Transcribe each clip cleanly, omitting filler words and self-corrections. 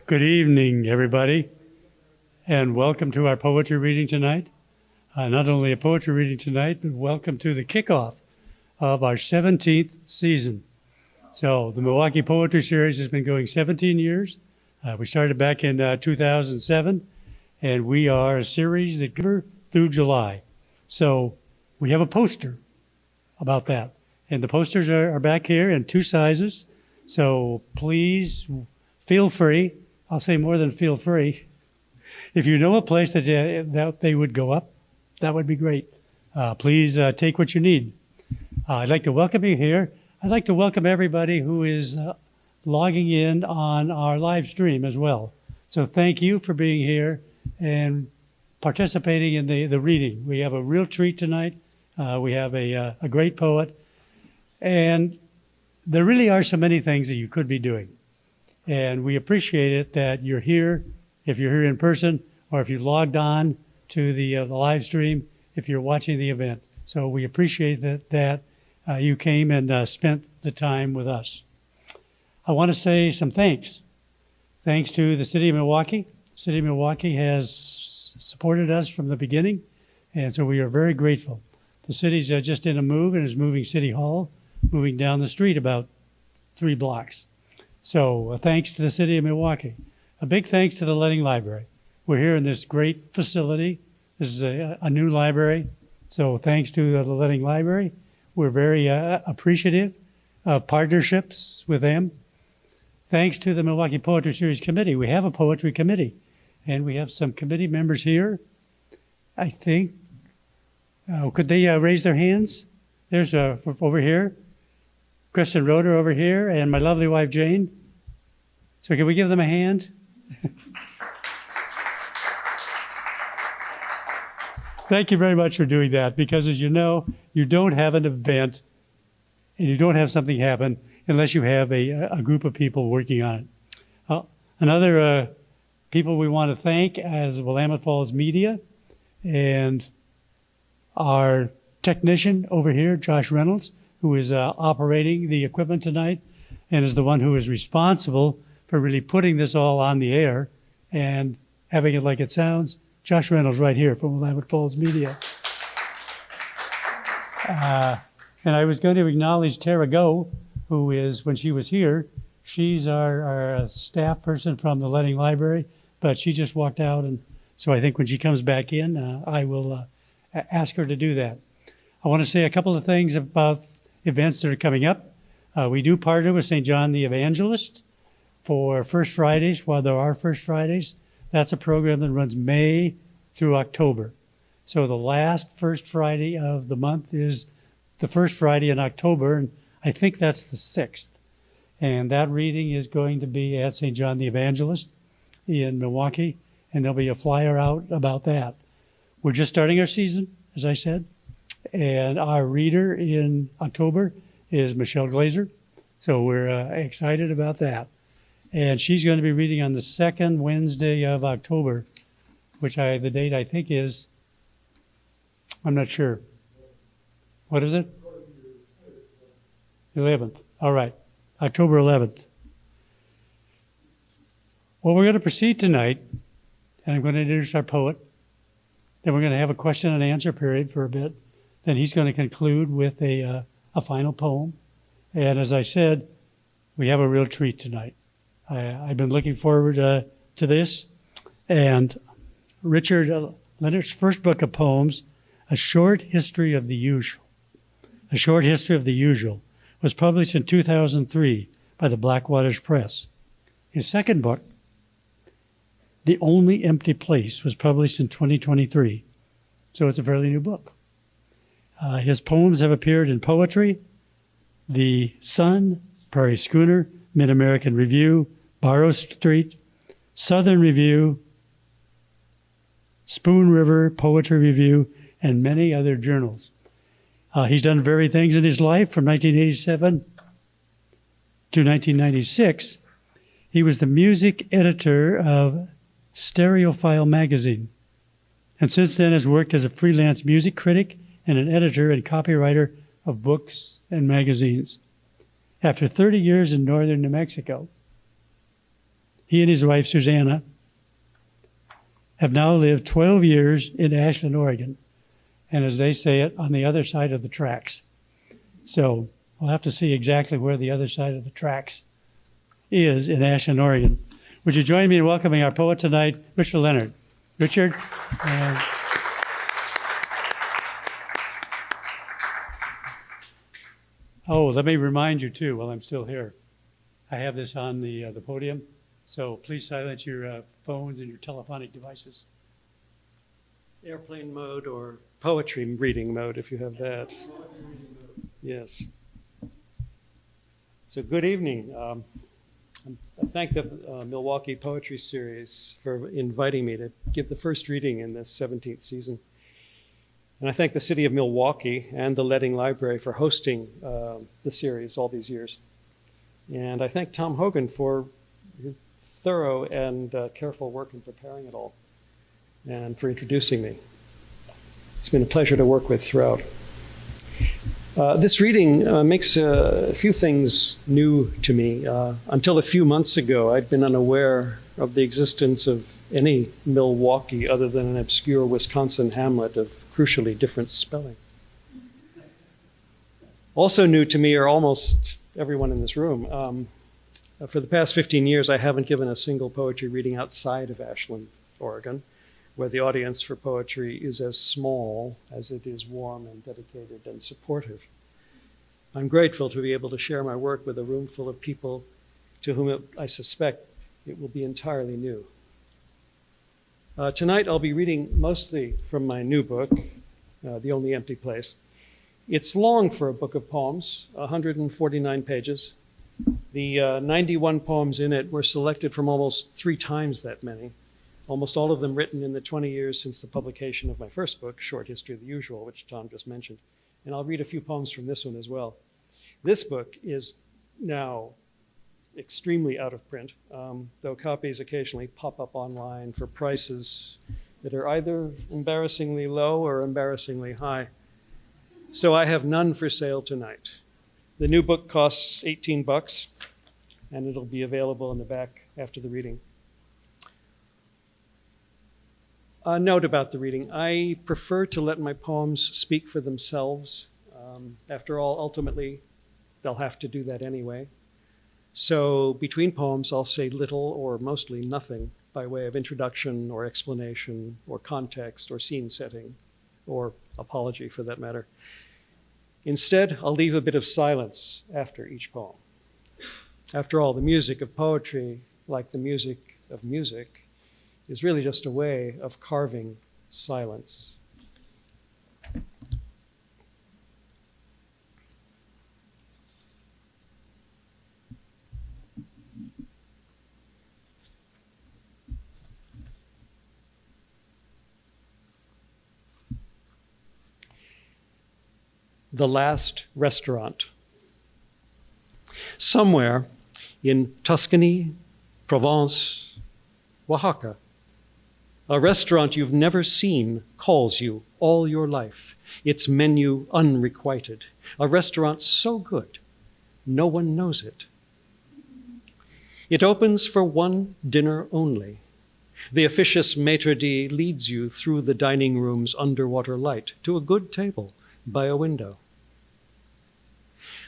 Good evening, everybody, and welcome to our poetry reading tonight. Not only a poetry reading tonight, but welcome to the kickoff of our 17th season. So the Milwaukie Poetry Series has been going 17 years. We started back in 2007, and we are a series that goes through July. So we have a poster about that. And the posters are back here in two sizes. So please feel free. I'll say more than feel free. If you know a place that they would go up, that would be great. Please take what you need. I'd like to welcome you here. I'd like to welcome everybody who is logging in on our live stream as well. So thank you for being here and participating in the reading. We have a real treat tonight. We have a great poet. And there really are so many things that you could be doing. And we appreciate it that you're here, if you're here in person, or if you logged on to the live stream, if you're watching the event. So we appreciate that you came and spent the time with us. I want to say some thanks. Thanks to the City of Milwaukie. The City of Milwaukie has supported us from the beginning, and so we are very grateful. The city's just in a move and is moving City Hall, moving down the street about 3 blocks. So thanks to the City of Milwaukie. A big thanks to the Lehnert Library. We're here in this great facility. This is a new library. So thanks to the Lehnert Library. We're very appreciative of partnerships with them. Thanks to the Milwaukie Poetry Series Committee. We have a poetry committee, and we have some committee members here. I think, could they raise their hands? There's over here. Kristen Roeder over here, and my lovely wife, Jane. So can we give them a hand? Thank you very much for doing that, because as you know, you don't have an event and you don't have something happen unless you have a group of people working on it. Another people we want to thank is Willamette Falls Media and our technician over here, Josh Reynolds, who is operating the equipment tonight and is the one who is responsible for really putting this all on the air and having it like it sounds. Josh Reynolds right here from Willamette Falls Media. And I was going to acknowledge Tara Go, who is, when she was here, she's our staff person from the Lehnert Library, but she just walked out, and so I think when she comes back in, I will ask her to do that. I want to say a couple of things about events that are coming up. We do partner with St. John the Evangelist for First Fridays, while there are First Fridays. That's a program that runs May through October. So the last first Friday of the month is the first Friday in October, and I think that's the 6th. And that reading is going to be at St. John the Evangelist in Milwaukie, and there'll be a flyer out about that. We're just starting our season, as I said, and our reader in October is Michelle Glazer, so we're excited about that. And she's going to be reading on the 2nd Wednesday of October, which the date I think is, I'm not sure. What is it? 11th. All right, October 11th. Well, we're going to proceed tonight, and I'm going to introduce our poet. Then we're going to have a question and answer period for a bit. Then he's going to conclude with a final poem. And as I said, we have a real treat tonight. I've been looking forward to this. And Richard Lehnnert's first book of poems, A Short History of the Usual. A Short History of the Usual was published in 2003 by the Blackwaters Press. His second book, The Only Empty Place, was published in 2023. So it's a fairly new book. His poems have appeared in Poetry, The Sun, Prairie Schooner, Mid-American Review, Barrow Street, Southern Review, Spoon River Poetry Review, and many other journals. He's done varied things in his life. From 1987 to 1996, he was the music editor of Stereophile magazine, and since then has worked as a freelance music critic and an editor and copywriter of books and magazines. After 30 years in northern New Mexico, He and his wife, Susanna, have now lived 12 years in Ashland, Oregon, and as they say it, on the other side of the tracks. So we'll have to see exactly where the other side of the tracks is in Ashland, Oregon. Would you join me in welcoming our poet tonight, Richard Lehnert? Richard? Let me remind you too, while I'm still here, I have this on the podium, so please silence your phones and your telephonic devices. Airplane mode or poetry reading mode, if you have that. Yes. So good evening. I thank the Milwaukie Poetry Series for inviting me to give the first reading in this 17th season. And I thank the city of Milwaukie and the Ledding Library for hosting the series all these years. And I thank Tom Hogan for his thorough and careful work in preparing it all and for introducing me. It's been a pleasure to work with throughout. This reading makes a few things new to me. Until a few months ago, I'd been unaware of the existence of any Milwaukie other than an obscure Wisconsin hamlet of crucially different spelling. Also new to me are almost everyone in this room. For the past 15 years, I haven't given a single poetry reading outside of Ashland, Oregon, where the audience for poetry is as small as it is warm and dedicated and supportive. I'm grateful to be able to share my work with a room full of people to whom I suspect it will be entirely new. Tonight I'll be reading mostly from my new book, The Only Empty Place. It's long for a book of poems, 149 pages. The 91 poems in it were selected from almost 3 times that many, almost all of them written in the 20 years since the publication of my first book, Short History of the Usual, which Tom just mentioned. And I'll read a few poems from this one as well. This book is now extremely out of print, though copies occasionally pop up online for prices that are either embarrassingly low or embarrassingly high. So I have none for sale tonight. The new book costs $18, and it'll be available in the back after the reading. A note about the reading. I prefer to let my poems speak for themselves. After all, ultimately, they'll have to do that anyway. So between poems, I'll say little or mostly nothing by way of introduction or explanation or context or scene setting or apology for that matter. Instead, I'll leave a bit of silence after each poem. After all, the music of poetry, like the music of music, is really just a way of carving silence. The Last Restaurant. Somewhere in Tuscany, Provence, Oaxaca, a restaurant you've never seen calls you all your life, its menu unrequited. A restaurant so good, no one knows it. It opens for one dinner only. The officious maitre d' leads you through the dining room's underwater light to a good table by a window.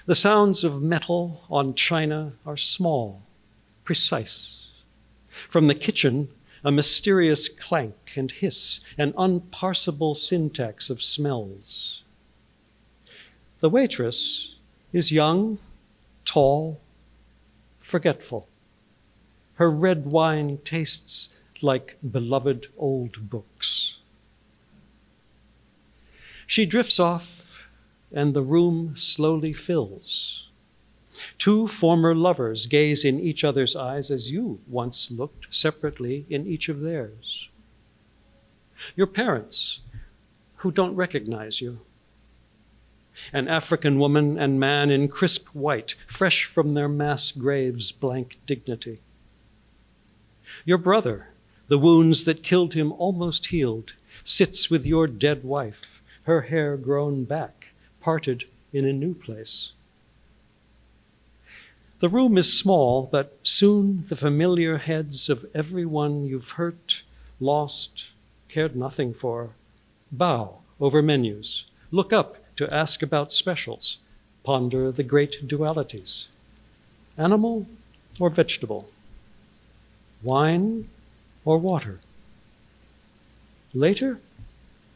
The sounds of metal on china are small, precise. From the kitchen, a mysterious clank and hiss, an unparsable syntax of smells. The waitress is young, tall, forgetful. Her red wine tastes like beloved old books. She drifts off, and the room slowly fills. 2 former lovers gaze in each other's eyes as you once looked separately in each of theirs. Your parents, who don't recognize you. An African woman and man in crisp white, fresh from their mass graves' blank dignity. Your brother, the wounds that killed him almost healed, sits with your dead wife, her hair grown back, parted in a new place. The room is small, but soon the familiar heads of everyone you've hurt, lost, cared nothing for, bow over menus, look up to ask about specials, ponder the great dualities. Animal or vegetable? Wine or water? Later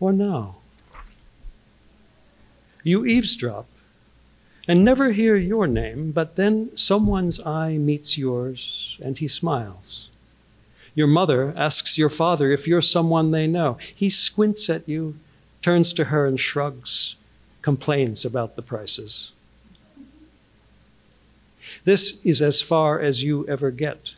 or now? You eavesdrop and never hear your name, but then someone's eye meets yours and he smiles. Your mother asks your father if you're someone they know. He squints at you, turns to her and shrugs, complains about the prices. This is as far as you ever get.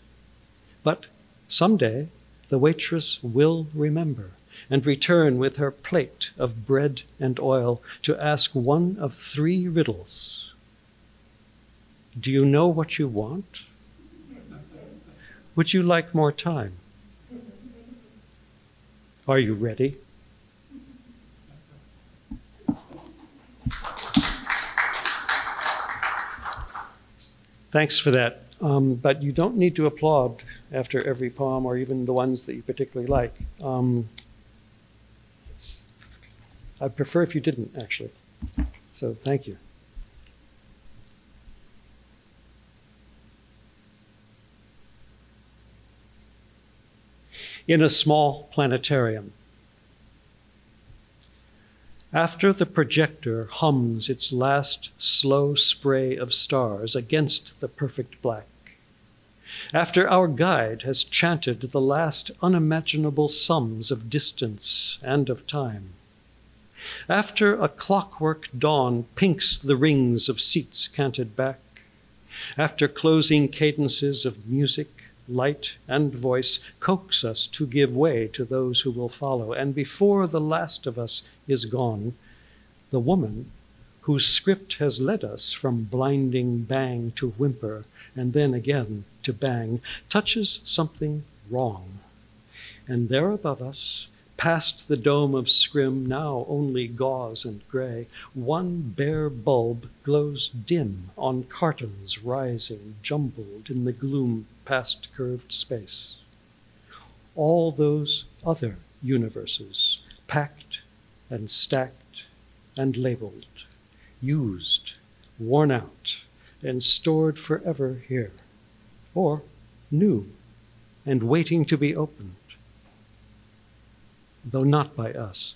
But someday the waitress will remember and return with her plate of bread and oil to ask one of 3 riddles. Do you know what you want? Would you like more time? Are you ready? Thanks for that. But you don't need to applaud after every poem or even the ones that you particularly like. I'd prefer if you didn't, actually. So thank you. In a small planetarium, after the projector hums its last slow spray of stars against the perfect black, after our guide has chanted the last unimaginable sums of distance and of time, after a clockwork dawn pinks the rings of seats canted back, after closing cadences of music, light, and voice coax us to give way to those who will follow, and before the last of us is gone, the woman whose script has led us from blinding bang to whimper and then again to bang touches something wrong. And there above us, past the dome of scrim, now only gauze and gray, one bare bulb glows dim on cartons rising, jumbled in the gloom past curved space. All those other universes, packed and stacked and labeled, used, worn out, and stored forever here, or new and waiting to be opened, though not by us.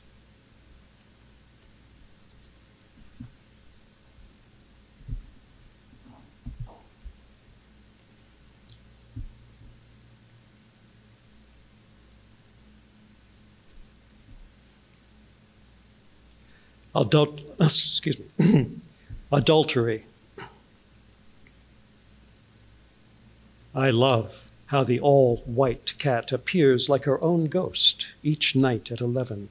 Adultery. I love how the all-white cat appears like her own ghost each night at 11,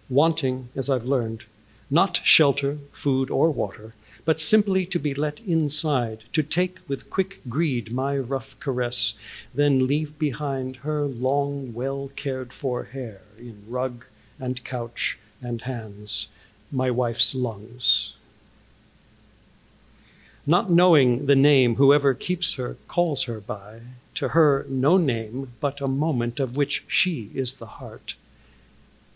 wanting, as I've learned, not shelter, food, or water, but simply to be let inside, to take with quick greed my rough caress, then leave behind her long, well-cared-for hair in rug and couch and hands, my wife's lungs. Not knowing the name whoever keeps her calls her by, to her no name but a moment of which she is the heart,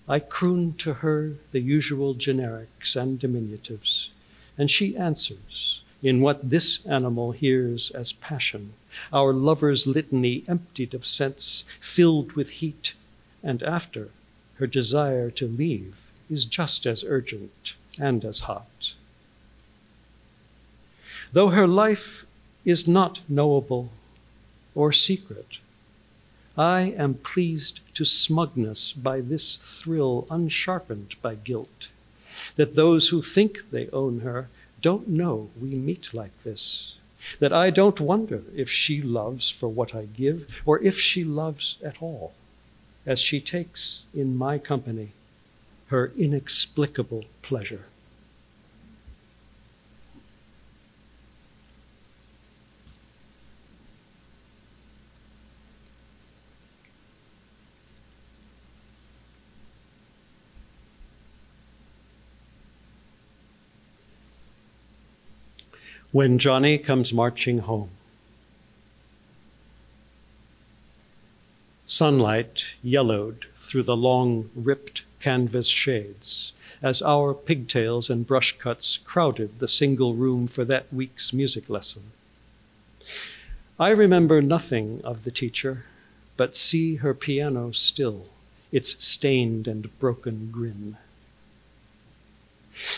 I croon to her the usual generics and diminutives, and she answers in what this animal hears as passion, our lover's litany emptied of sense, filled with heat, and after, her desire to leave is just as urgent and as hot. Though her life is not knowable or secret, I am pleased to smugness by this thrill unsharpened by guilt, that those who think they own her don't know we meet like this, that I don't wonder if she loves for what I give, or if she loves at all, as she takes in my company her inexplicable pleasure. When Johnny comes marching home. Sunlight yellowed through the long, ripped canvas shades as our pigtails and brush cuts crowded the single room for that week's music lesson. I remember nothing of the teacher, but see her piano still, its stained and broken grin.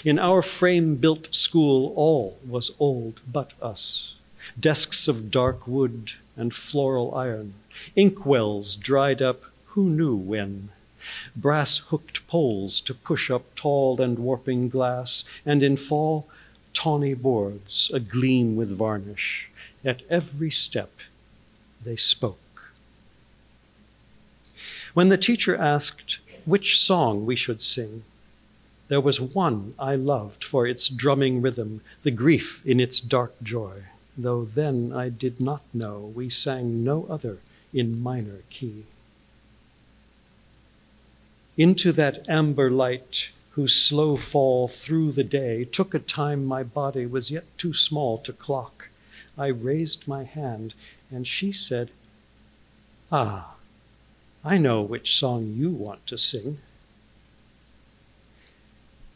In our frame-built school, all was old but us. Desks of dark wood and floral iron, inkwells dried up who knew when, brass-hooked poles to push up tall and warping glass, and in fall, tawny boards agleam with varnish. At every step, they spoke. When the teacher asked which song we should sing, there was one I loved for its drumming rhythm, the grief in its dark joy, though then I did not know we sang no other in minor key. Into that amber light whose slow fall through the day took a time my body was yet too small to clock, I raised my hand, and she said, "Ah, I know which song you want to sing."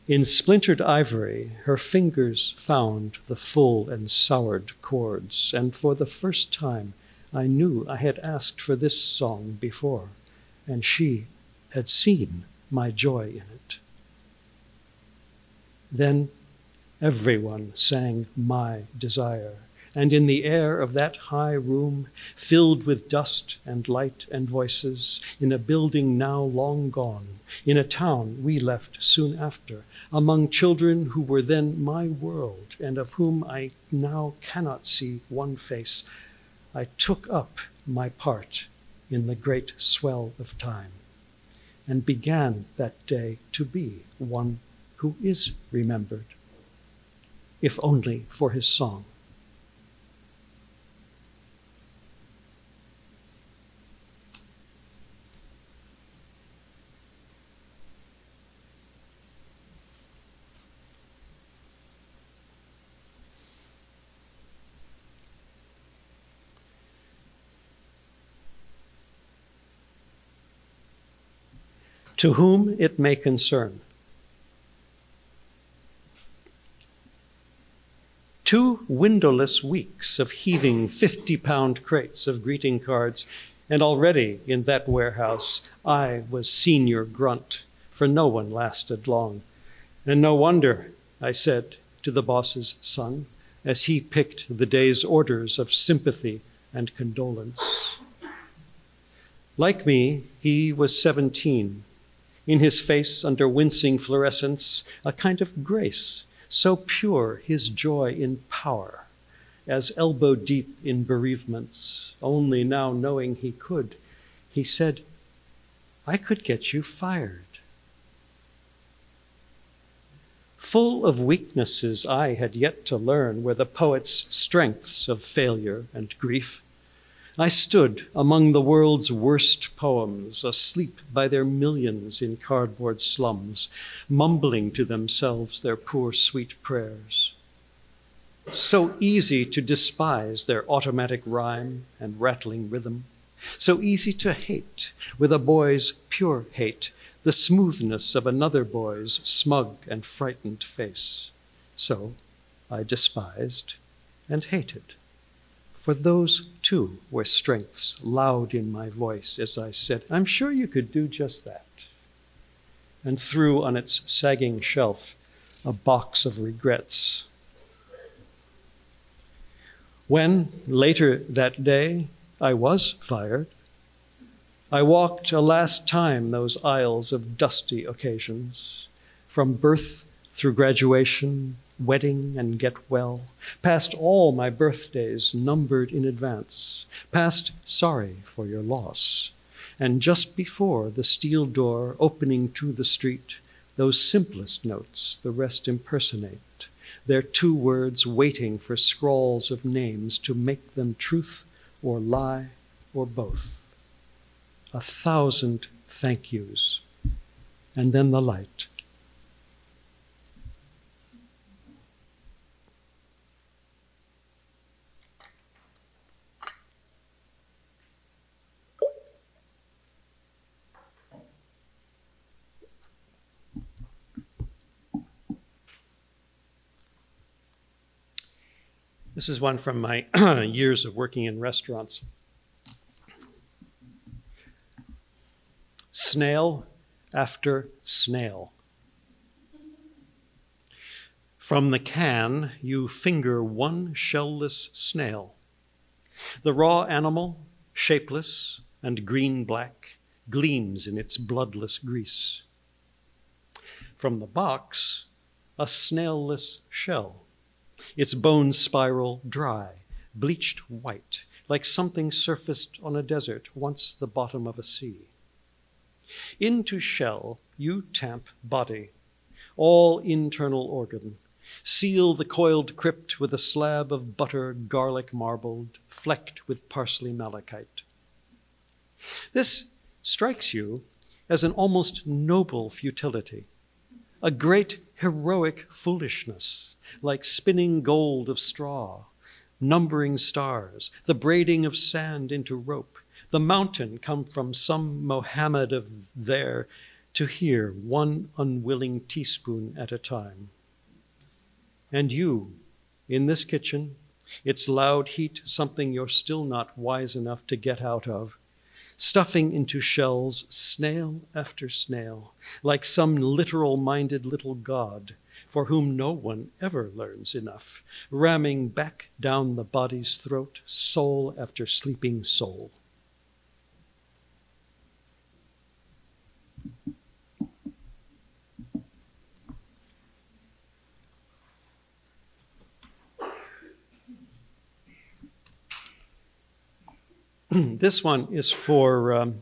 In splintered ivory, her fingers found the full and soured chords, and for the first time I knew I had asked for this song before, and she had seen my joy in it. Then everyone sang My Desire, and in the air of that high room, filled with dust and light and voices, in a building now long gone, in a town we left soon after, among children who were then my world, and of whom I now cannot see one face, I took up my part in the great swell of time, and began that day to be one who is remembered, if only for his song. To whom it may concern. 2 windowless weeks of heaving 50-pound crates of greeting cards, and already in that warehouse I was senior grunt, for no one lasted long. And no wonder, I said to the boss's son, as he picked the day's orders of sympathy and condolence. Like me, he was 17. In his face, under wincing fluorescence, a kind of grace, so pure his joy in power, as elbow-deep in bereavements, only now knowing he could, he said, "I could get you fired." Full of weaknesses I had yet to learn were the poet's strengths of failure and grief. I stood among the world's worst poems, asleep by their millions in cardboard slums, mumbling to themselves their poor sweet prayers. So easy to despise their automatic rhyme and rattling rhythm, so easy to hate with a boy's pure hate, the smoothness of another boy's smug and frightened face. So I despised and hated. For those, too, were strengths loud in my voice as I said, "I'm sure you could do just that," and threw on its sagging shelf a box of regrets. When, later that day, I was fired, I walked a last time those aisles of dusty occasions, from birth through graduation, wedding and get well, past all my birthdays numbered in advance, past sorry for your loss, and just before the steel door opening to the street, those simplest notes the rest impersonate, their 2 words waiting for scrawls of names to make them truth or lie or both. 1,000 thank yous, and then the light. This is one from my years of working in restaurants. Snail after snail. From the can, you finger one shellless snail. The raw animal, shapeless and green-black, gleams in its bloodless grease. From the box, a snail-less shell, its bone spiral dry, bleached white, like something surfaced on a desert, once the bottom of a sea. Into shell you tamp body, all internal organ, seal the coiled crypt with a slab of butter garlic marbled, flecked with parsley malachite. This strikes you as an almost noble futility, a great heroic foolishness, like spinning gold of straw, numbering stars, the braiding of sand into rope, the mountain come from some Mohammed of there to hear one unwilling teaspoon at a time. And you, in this kitchen, its loud heat something you're still not wise enough to get out of, stuffing into shells snail after snail, like some literal-minded little god for whom no one ever learns enough, ramming back down the body's throat, soul after sleeping soul. This one is for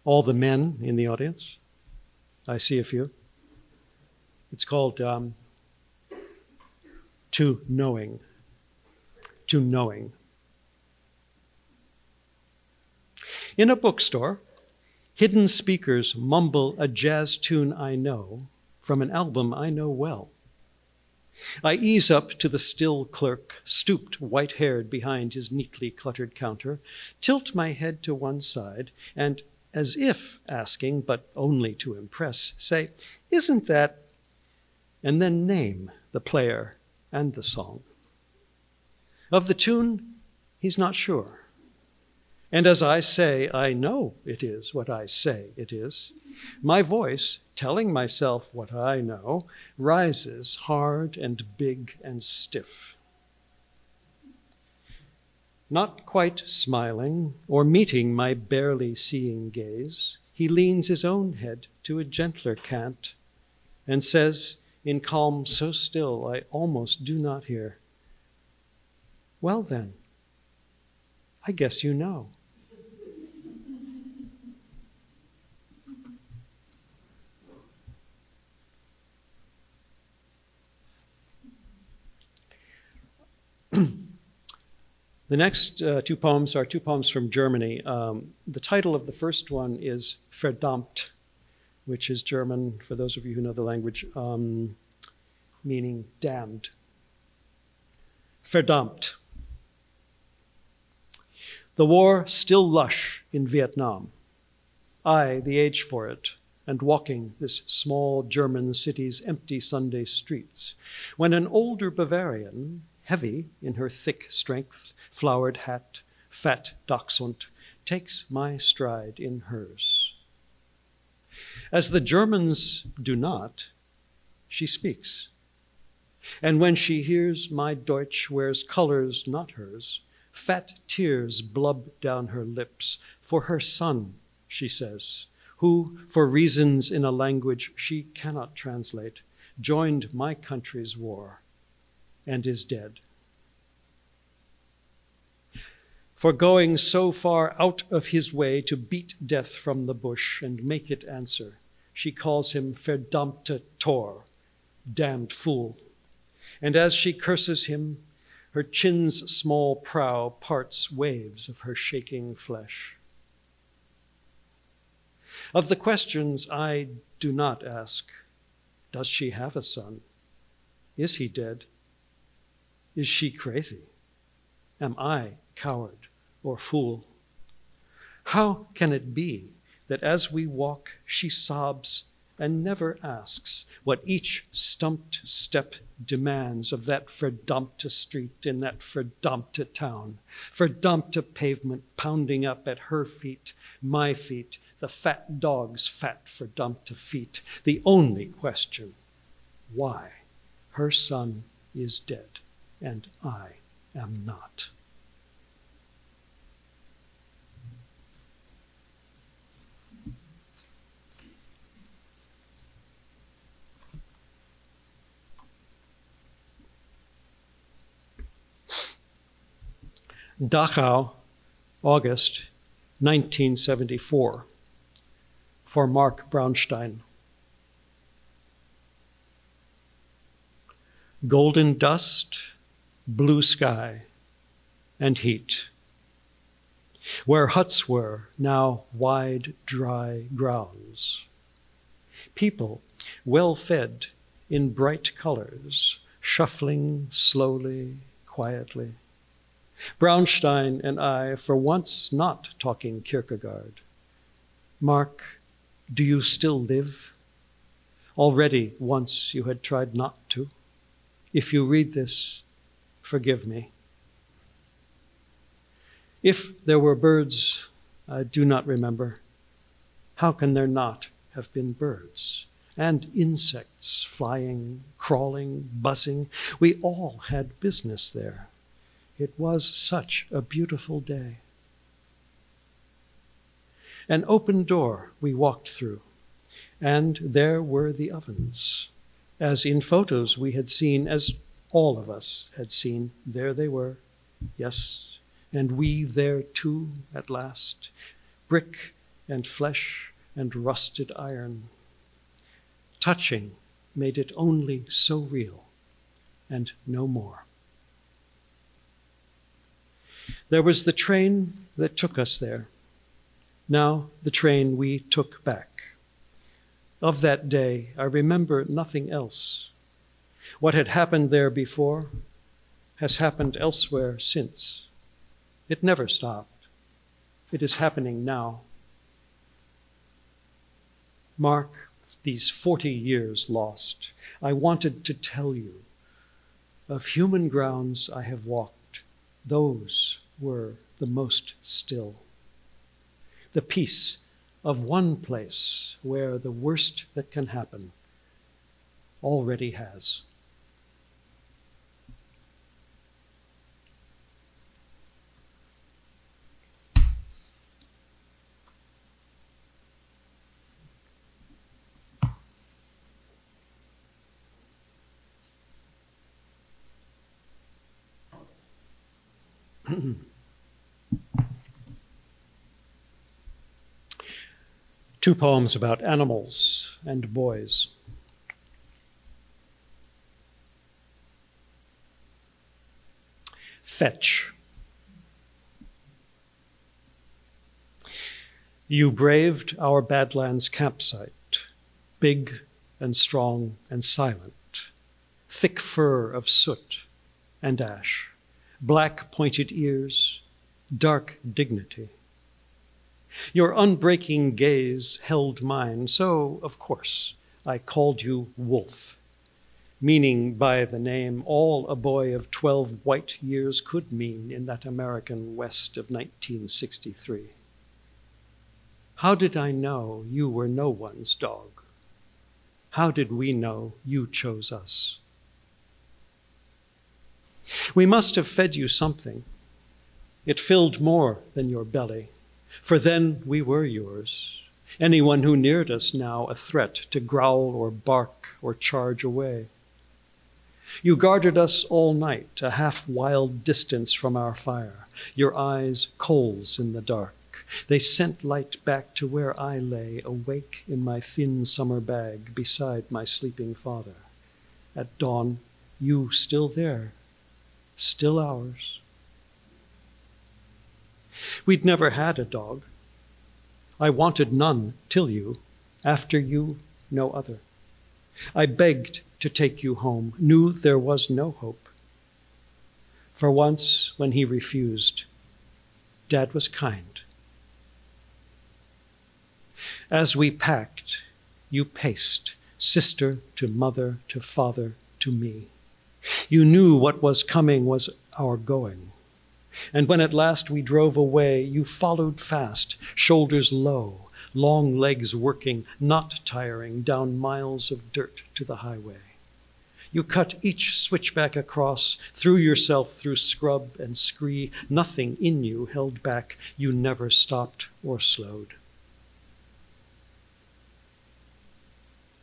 all the men in the audience. I see a few. It's called To Knowing. To Knowing. In a bookstore, hidden speakers mumble a jazz tune I know from an album I know well. I ease up to the still clerk, stooped white-haired behind his neatly cluttered counter, tilt my head to one side, and, as if asking, but only to impress, say, "Isn't that?" and then name the player and the song. Of the tune, he's not sure. And as I say, I know it is what I say it is. My voice, telling myself what I know, rises hard and big and stiff. Not quite smiling or meeting my barely seeing gaze, he leans his own head to a gentler cant and says, in calm so still I almost do not hear, "Well then, I guess you know." The next two poems are two poems from Germany. The title of the first one is Verdammt, which is German, for those of you who know the language, meaning damned. Verdammt. The war still lush in Vietnam. I, the age for it, and walking this small German city's empty Sunday streets, when an older Bavarian, heavy in her thick strength, flowered hat, fat dachshund, takes my stride in hers. As the Germans do not, she speaks. And when she hears my Deutsch wears colors not hers, fat tears blub down her lips for her son, she says, who, for reasons in a language she cannot translate, joined my country's war and is dead. For going so far out of his way to beat death from the bush and make it answer, she calls him verdammte Tor, damned fool. And as she curses him, her chin's small prow parts waves of her shaking flesh. Of the questions I do not ask, does she have a son? Is he dead? Is she crazy? Am I coward or fool? How can it be that as we walk, she sobs and never asks what each stumped step demands of that verdammte street in that verdammte town, verdammte pavement pounding up at her feet, my feet, the fat dog's fat verdammte feet. The only question, why her son is dead and I am not. Dachau, August 1974, for Mark Braunstein. Golden dust, blue sky, and heat. Where huts were, now wide, dry grounds. People, well fed in bright colors, shuffling slowly, quietly. Braunstein and I, for once not talking Kierkegaard. Mark, do you still live? Already once you had tried not to. If you read this, forgive me. If there were birds, I do not remember. How can there not have been birds? And insects flying, crawling, buzzing. We all had business there. It was such a beautiful day. An open door we walked through, and there were the ovens. As in photos we had seen, as all of us had seen, there they were, yes, and we there too at last, brick and flesh and rusted iron. Touching made it only so real, and no more. There was the train that took us there. Now the train we took back. Of that day, I remember nothing else. What had happened there before has happened elsewhere since. It never stopped. It is happening now. Mark, these 40 years lost, I wanted to tell you of human grounds I have walked. Those were the most still. The peace of one place where the worst that can happen already has. Two poems about animals and boys. Fetch. You braved our Badlands campsite, big and strong and silent, thick fur of soot and ash, black pointed ears, dark dignity. Your unbreaking gaze held mine, so, of course, I called you Wolf, meaning by the name all a boy of 12 white years could mean in that American West of 1963. How did I know you were no one's dog? How did we know you chose us? We must have fed you something. It filled more than your belly. For then we were yours. Anyone who neared us now a threat to growl or bark or charge away. You guarded us all night, a half-wild distance from our fire, your eyes coals in the dark. They sent light back to where I lay, awake in my thin summer bag beside my sleeping father. At dawn, you still there, still ours. We'd never had a dog. I wanted none till you, after you, no other. I begged to take you home, knew there was no hope. For once, when he refused, Dad was kind. As we packed, you paced, sister to mother to father to me. You knew what was coming was our going. And when at last we drove away, you followed fast, shoulders low, long legs working, not tiring, down miles of dirt to the highway. You cut each switchback across, threw yourself through scrub and scree. Nothing in you held back. You never stopped or slowed.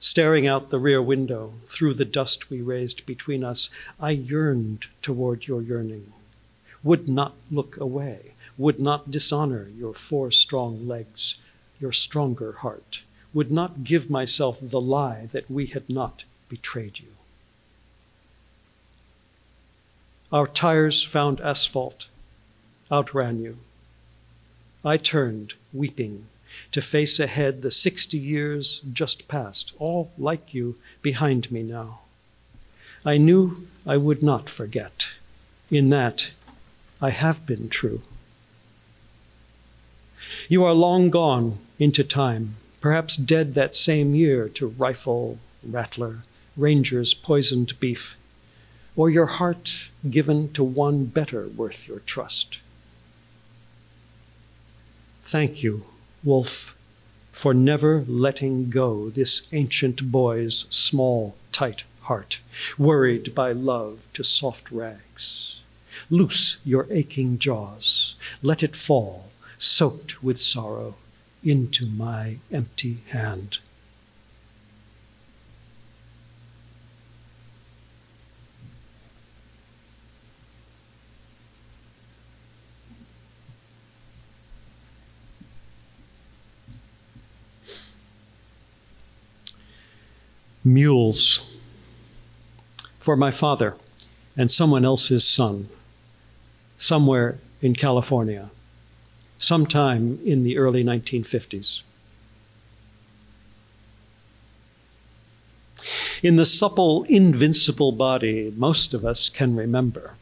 Staring out the rear window, through the dust we raised between us, I yearned toward your yearning, would not look away, would not dishonor your 4 strong legs, your stronger heart, would not give myself the lie that we had not betrayed you. Our tires found asphalt, outran you. I turned, weeping, to face ahead the 60 years just past, all like you, behind me now. I knew I would not forget. In that, I have been true. You are long gone into time, perhaps dead that same year to rifle, rattler, ranger's poisoned beef, or your heart given to one better worth your trust. Thank you, Wolf, for never letting go this ancient boy's small, tight heart, worried by love to soft rags. Loose your aching jaws, let it fall, soaked with sorrow, into my empty hand. Mules for my father and someone else's son, somewhere in California, sometime in the early 1950s. In the supple, invincible body most of us can remember,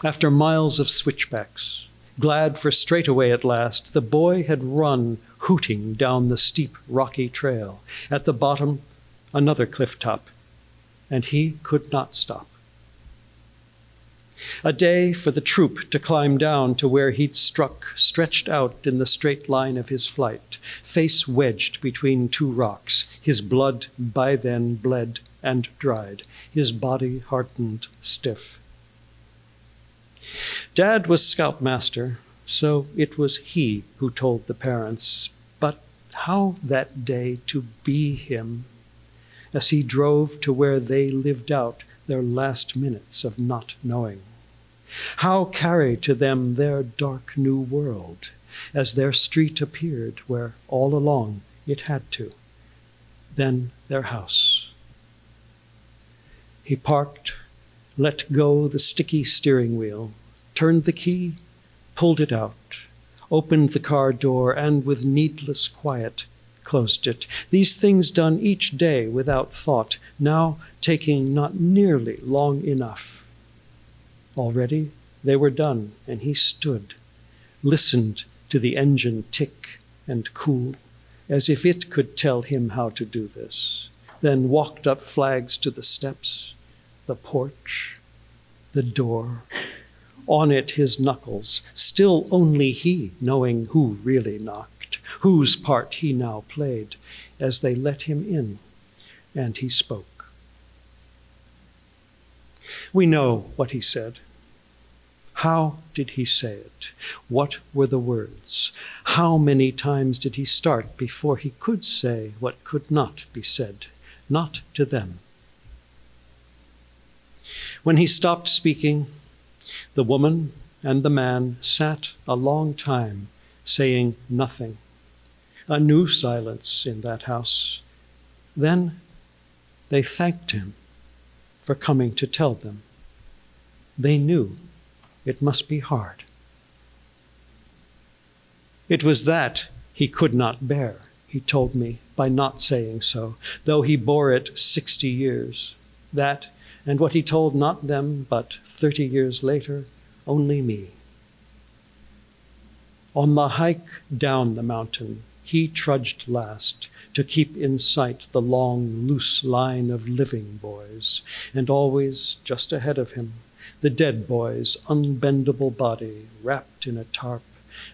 after miles of switchbacks, glad for straightaway at last, the boy had run hooting down the steep, rocky trail. At the bottom, another cliff top, and he could not stop. A day for the troop to climb down to where he'd struck, stretched out in the straight line of his flight, face wedged between 2 rocks, his blood by then bled and dried, his body hardened stiff. Dad was scoutmaster, so it was he who told the parents, but how that day to be him, as he drove to where they lived out their last minutes of not knowing. How carry to them their dark new world, as their street appeared where all along it had to, then their house. He parked, let go the sticky steering wheel, turned the key, pulled it out, opened the car door, and with needless quiet closed it. These things done each day without thought, now taking not nearly long enough. Already they were done, and he stood, listened to the engine tick and cool, as if it could tell him how to do this, then walked up flags to the steps, the porch, the door. On it his knuckles, still only he knowing who really knocked, whose part he now played, as they let him in, and he spoke. We know what he said. How did he say it? What were the words? How many times did he start before he could say what could not be said, not to them? When he stopped speaking, the woman and the man sat a long time, saying nothing. A new silence in that house. Then they thanked him for coming to tell them. They knew it must be hard. It was that he could not bear, he told me, by not saying so, though he bore it 60 years. That, and what he told not them, but 30 years later, only me. On the hike down the mountain, he trudged last to keep in sight the long, loose line of living boys, and always just ahead of him, the dead boy's unbendable body wrapped in a tarp,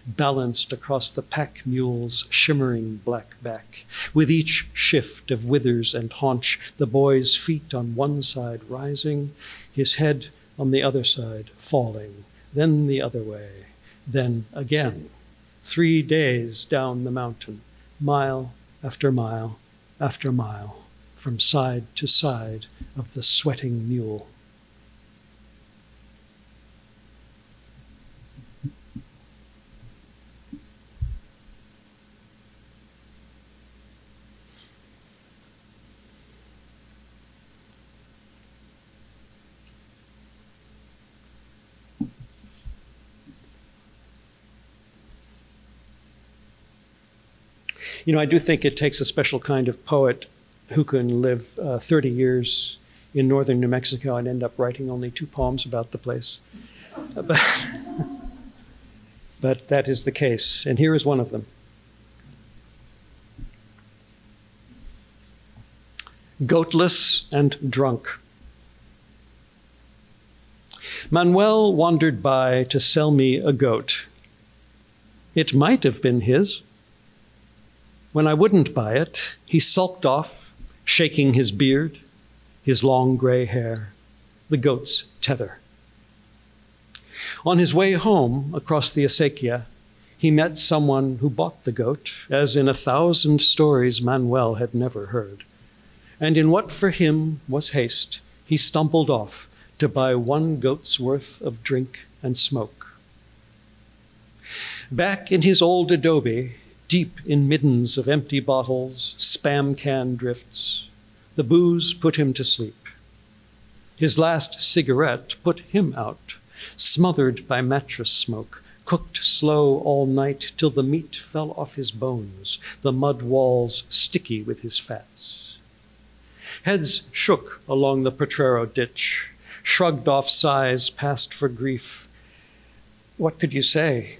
balanced across the pack mule's shimmering black back. With each shift of withers and haunch, the boy's feet on one side rising, his head on the other side falling, then the other way, then again. 3 days down the mountain, mile after mile after mile, from side to side of the sweating mule. You know, I do think it takes a special kind of poet who can live 30 years in northern New Mexico and end up writing only 2 poems about the place. But that is the case, and here is one of them. Goatless and drunk. Manuel wandered by to sell me a goat. It might have been his. When I wouldn't buy it, he sulked off, shaking his beard, his long gray hair, the goat's tether. On his way home across the acequia, he met someone who bought the goat, as in 1,000 stories Manuel had never heard. And in what for him was haste, he stumbled off to buy 1 goat's worth of drink and smoke. Back in his old adobe, deep in middens of empty bottles, Spam can drifts, the booze put him to sleep. His last cigarette put him out, smothered by mattress smoke, cooked slow all night till the meat fell off his bones, the mud walls sticky with his fats. Heads shook along the Potrero ditch, shrugged off sighs passed for grief. What could you say?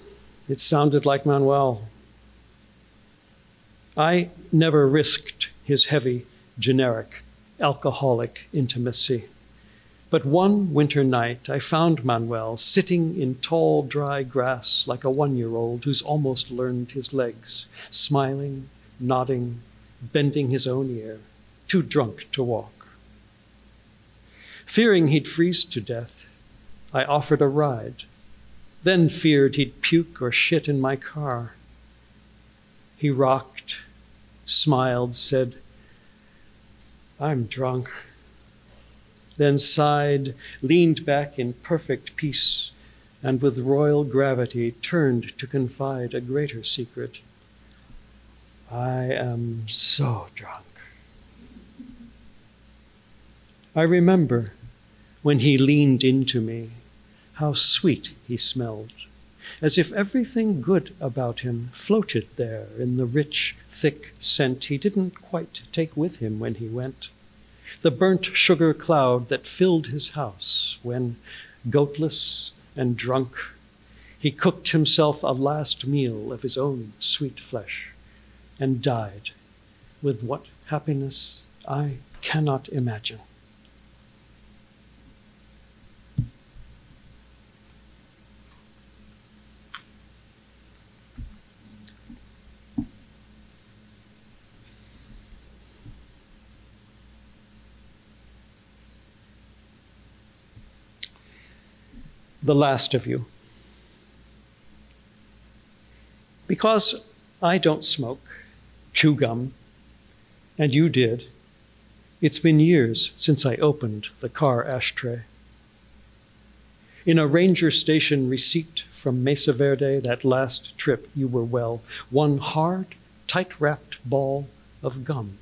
It sounded like Manuel. I never risked his heavy, generic, alcoholic intimacy. But one winter night, I found Manuel sitting in tall, dry grass like a 1-year-old who's almost learned his legs, smiling, nodding, bending his own ear, too drunk to walk. Fearing he'd freeze to death, I offered a ride, then feared he'd puke or shit in my car. He rocked, smiled, said, "I'm drunk," then sighed, leaned back in perfect peace, and with royal gravity turned to confide a greater secret. "I am so drunk." I remember when he leaned into me, how sweet he smelled, as if everything good about him floated there in the rich, thick scent he didn't quite take with him when he went. The burnt sugar cloud that filled his house when, goatless and drunk, he cooked himself a last meal of his own sweet flesh and died with what happiness I cannot imagine. The last of you. Because I don't smoke, chew gum, and you did, it's been years since I opened the car ashtray. In a ranger station receipt from Mesa Verde, that last trip you were well, 1 hard, tight-wrapped ball of gum.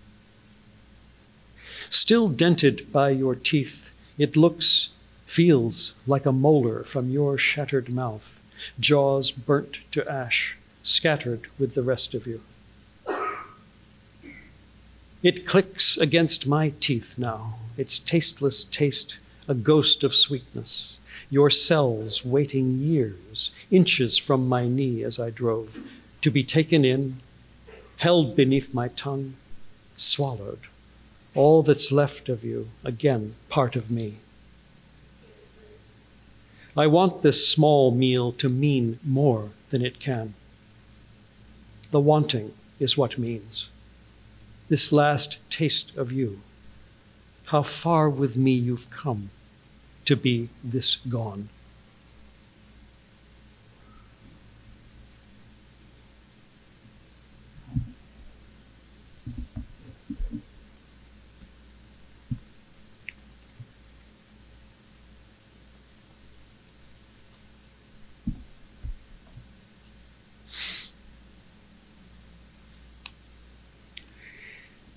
Still dented by your teeth, it feels like a molar from your shattered mouth, jaws burnt to ash, scattered with the rest of you. It clicks against my teeth now, its tasteless taste a ghost of sweetness, your cells waiting years, inches from my knee as I drove, to be taken in, held beneath my tongue, swallowed. All that's left of you, again, part of me. I want this small meal to mean more than it can. The wanting is what means. This last taste of you, how far with me you've come to be this gone.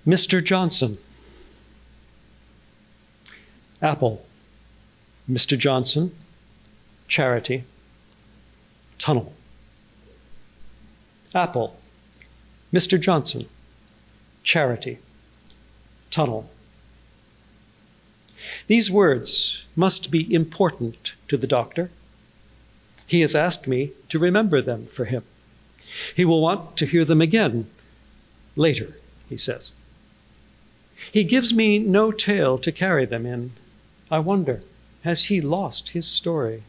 Mr. Johnson. Apple. Mr. Johnson. Charity. Tunnel. Apple. Mr. Johnson. Charity. Tunnel. These words must be important to the doctor. He has asked me to remember them for him. He will want to hear them again later, he says. He gives me no tale to carry them in. I wonder, has he lost his story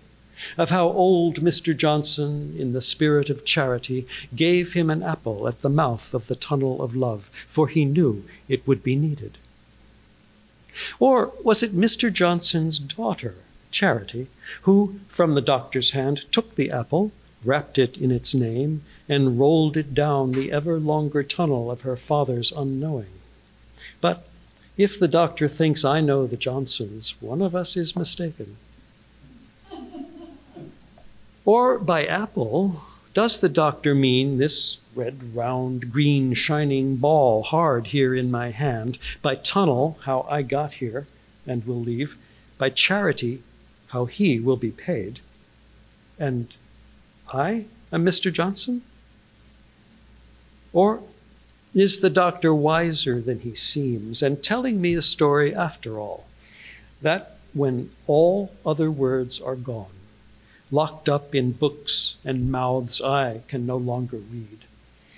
of how old Mr. Johnson, in the spirit of charity, gave him an apple at the mouth of the tunnel of love, for he knew it would be needed? Or was it Mr. Johnson's daughter, Charity, who, from the doctor's hand, took the apple, wrapped it in its name, and rolled it down the ever longer tunnel of her father's unknowing? But if the doctor thinks I know the Johnsons, one of us is mistaken. Or by apple, does the doctor mean this red, round, green, shining ball hard here in my hand? By tunnel, how I got here and will leave? By charity, how he will be paid? And I am Mr. Johnson? Or is the doctor wiser than he seems and telling me a story after all, that when all other words are gone, locked up in books and mouths I can no longer read,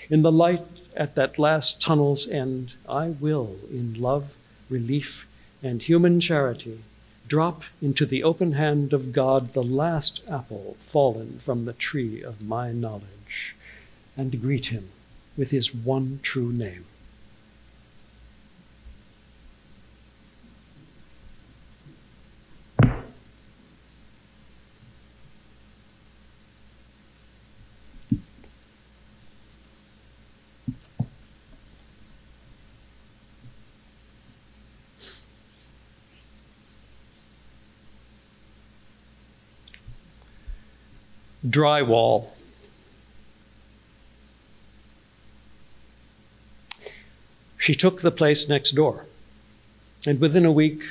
in the light at that last tunnel's end, I will, in love, relief, and human charity, drop into the open hand of God the last apple fallen from the tree of my knowledge, and greet him with his one true name. Drywall. She took the place next door, and within a week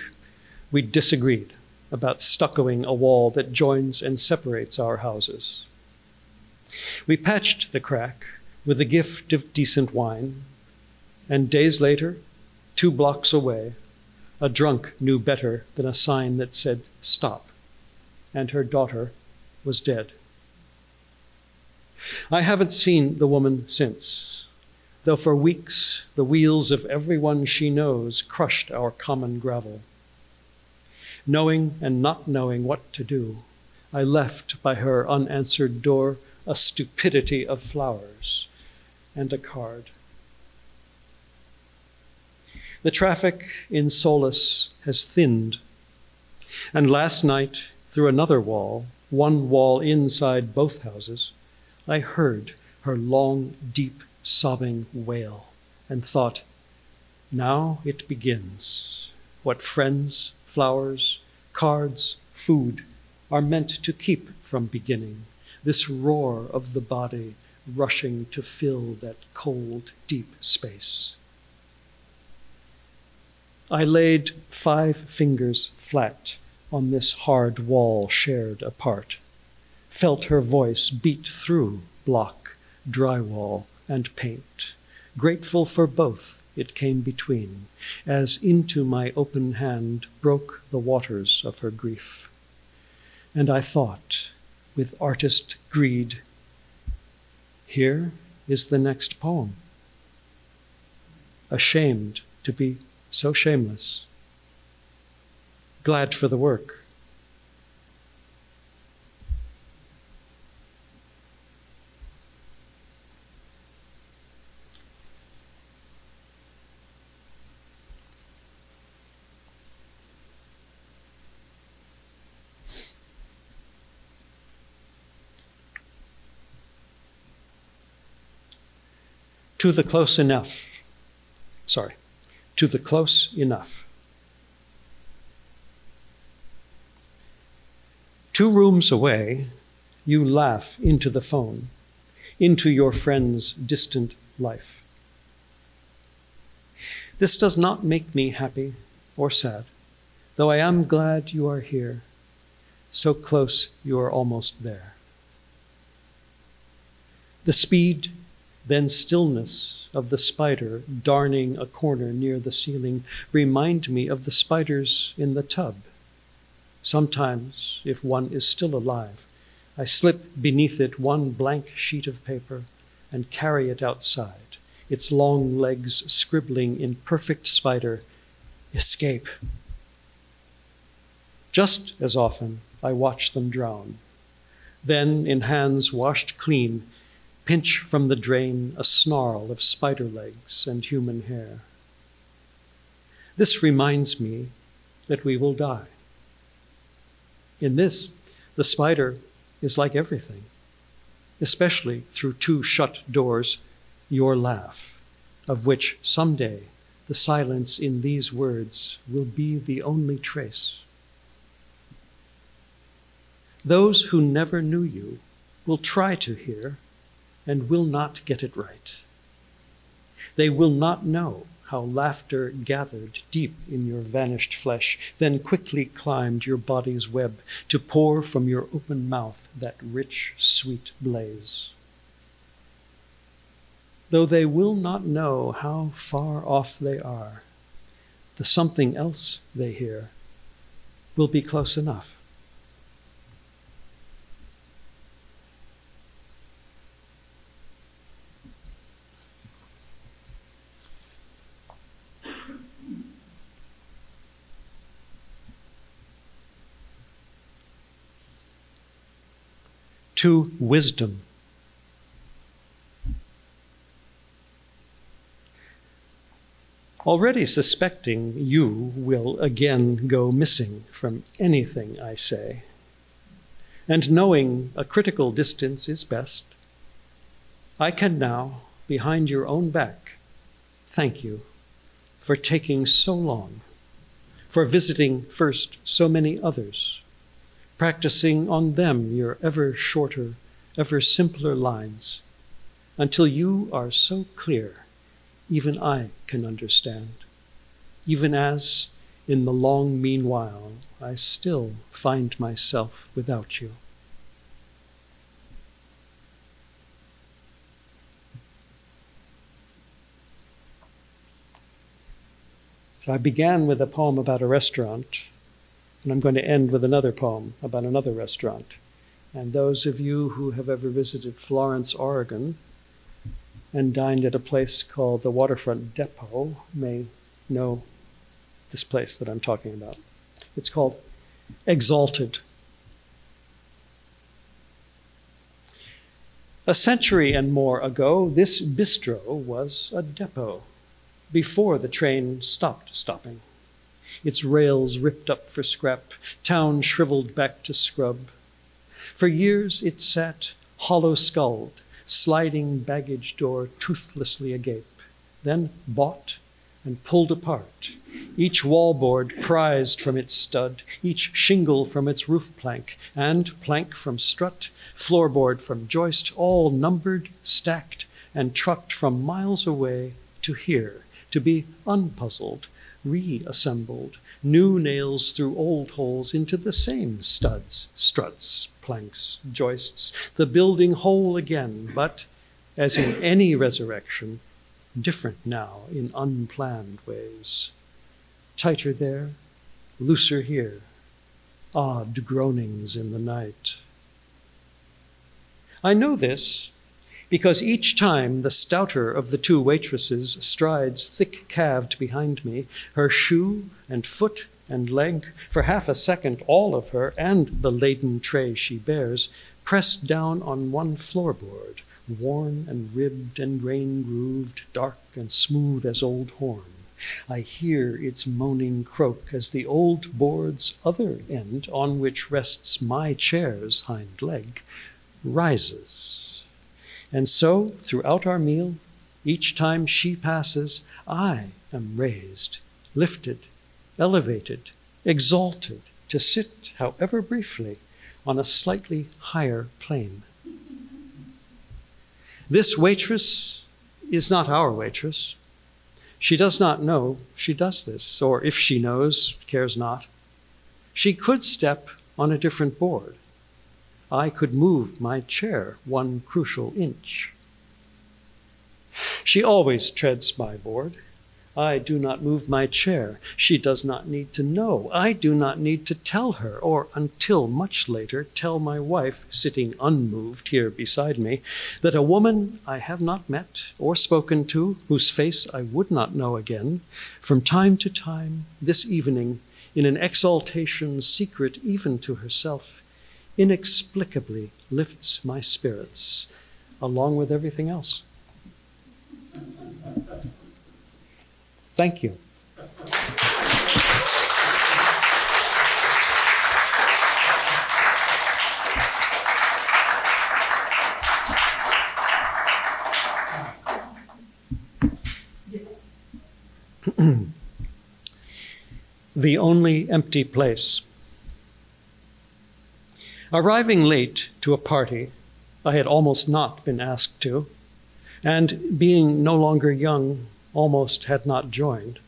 we disagreed about stuccoing a wall that joins and separates our houses. We patched the crack with a gift of decent wine, and days later, 2 blocks away, a drunk knew better than a sign that said stop, and her daughter was dead. I haven't seen the woman since, though for weeks the wheels of everyone she knows crushed our common gravel. Knowing and not knowing what to do, I left by her unanswered door a stupidity of flowers and a card. The traffic in Solace has thinned, and last night, through another wall, one wall inside both houses, I heard her long, deep, sobbing wail and thought, now it begins, what friends, flowers, cards, food are meant to keep from beginning, this roar of the body rushing to fill that cold, deep space. I laid 5 fingers flat on this hard wall shared apart, felt her voice beat through block, drywall, and paint, grateful for both it came between, as into my open hand broke the waters of her grief. And I thought, with artist greed, here is the next poem. ashamed to be so shameless, glad for the work. To the close enough. To the close enough. 2 rooms away, you laugh into the phone, into your friend's distant life. This does not make me happy or sad, though I am glad you are here, so close you are almost there. The speed, then stillness of the spider darning a corner near the ceiling remind me of the spiders in the tub. Sometimes, if one is still alive, I slip beneath it one blank sheet of paper and carry it outside, its long legs scribbling in perfect spider, escape. Just as often, I watch them drown. Then, in hands washed clean, pinch from the drain a snarl of spider legs and human hair. This reminds me that we will die. In this, the spider is like everything, especially through 2 shut doors, your laugh, of which someday the silence in these words will be the only trace. Those who never knew you will try to hear and will not get it right. They will not know how laughter gathered deep in your vanished flesh, then quickly climbed your body's web to pour from your open mouth that rich, sweet blaze. Though they will not know how far off they are, the something else they hear will be close enough. To wisdom. Already suspecting you will again go missing from anything I say, and knowing a critical distance is best, I can now, behind your own back, thank you for taking so long, for visiting first so many others, practicing on them your ever shorter, ever simpler lines, until you are so clear, even I can understand, even as, in the long meanwhile, I still find myself without you. So I began with a poem about a restaurant, and I'm going to end with another poem about another restaurant. And those of you who have ever visited Florence, Oregon, and dined at a place called the Waterfront Depot may know this place that I'm talking about. It's called Exalted. A century and more ago, this bistro was a depot before the train stopped stopping. Its rails ripped up for scrap, town shriveled back to scrub. For years it sat hollow-skulled, sliding baggage door toothlessly agape, then bought and pulled apart, each wallboard prized from its stud, each shingle from its roof plank, and plank from strut, floorboard from joist, all numbered, stacked, and trucked from miles away to here, to be unpuzzled, reassembled, new nails through old holes into the same studs, struts, planks, joists, the building whole again, but, as in any resurrection, different now in unplanned ways. Tighter there, looser here, odd groanings in the night. I know this because each time the stouter of the two waitresses strides thick-calved behind me, her shoe and foot and leg, for half a second all of her and the laden tray she bears, pressed down on one floorboard, worn and ribbed and grain-grooved, dark and smooth as old horn. I hear its moaning croak as the old board's other end, on which rests my chair's hind leg, rises. And so, throughout our meal, each time she passes, I am raised, lifted, elevated, exalted, to sit, however briefly, on a slightly higher plane. This waitress is not our waitress. She does not know she does this, or if she knows, cares not. She could step on a different board. I could move my chair one crucial inch. She always treads my board. I do not move my chair. She does not need to know. I do not need to tell her, or until much later tell my wife, sitting unmoved here beside me, that a woman I have not met or spoken to, whose face I would not know again, from time to time this evening, in an exaltation secret even to herself, inexplicably lifts my spirits, along with everything else. Thank you. The only empty place. Arriving late to a party I had almost not been asked to, and being no longer young, almost had not joined,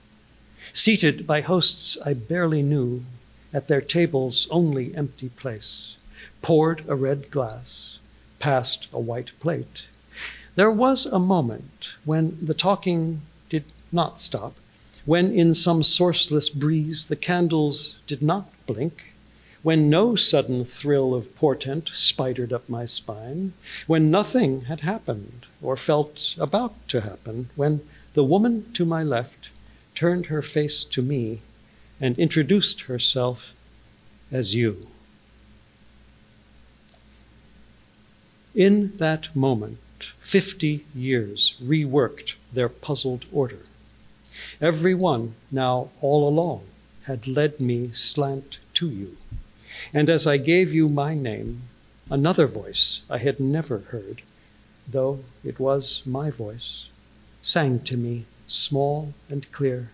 seated by hosts I barely knew at their table's only empty place, poured a red glass, passed a white plate. There was a moment when the talking did not stop, when in some sourceless breeze the candles did not blink, when no sudden thrill of portent spidered up my spine, when nothing had happened or felt about to happen, when the woman to my left turned her face to me and introduced herself as you. In that moment, 50 years reworked their puzzled order. Every one, now all along, had led me slant to you. And as I gave you my name, another voice I had never heard, though it was my voice, sang to me, small and clear.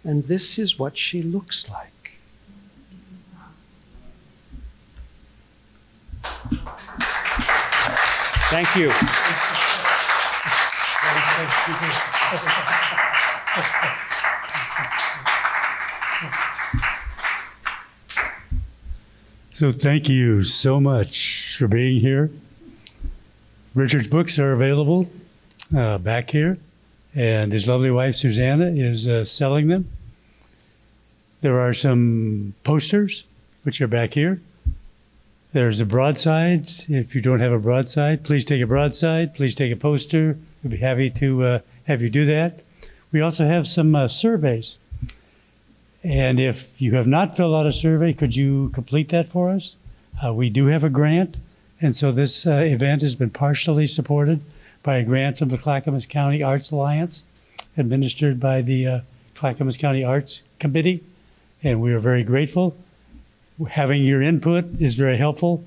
And this is what she looks like. Thank you. So thank you so much for being here. Richard's books are available back here, and his lovely wife Susanna is selling them. There are some posters which are back here. There's a broadside. If you don't have a broadside, please take a broadside. Please take a poster. We'd be happy to have you do that. We also have some surveys. And if you have not filled out a survey, could you complete that for us? We do have a grant, and so this event has been partially supported by a grant from the Clackamas County Arts Alliance, administered by the Clackamas County Arts Committee, and we are very grateful. Having your input is very helpful.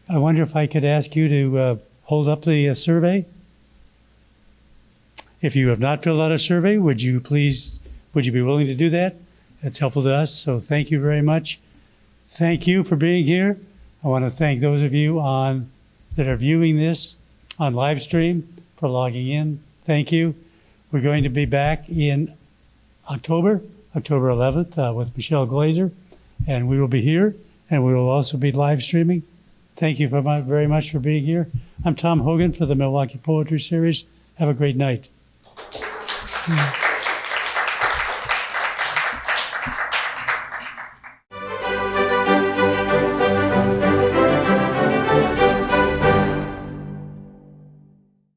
I wonder if I could ask you to hold up the survey. If you have not filled out a survey, would you be willing to do that? That's helpful to us, so thank you very much. Thank you for being here. I want to thank those of you that are viewing this on live stream for logging in. Thank you. We're going to be back in October 11th with Michelle Glazer, and we will be here, and we will also be live streaming. Thank you very much for being here. I'm Tom Hogan for the Milwaukie Poetry Series. Have a great night.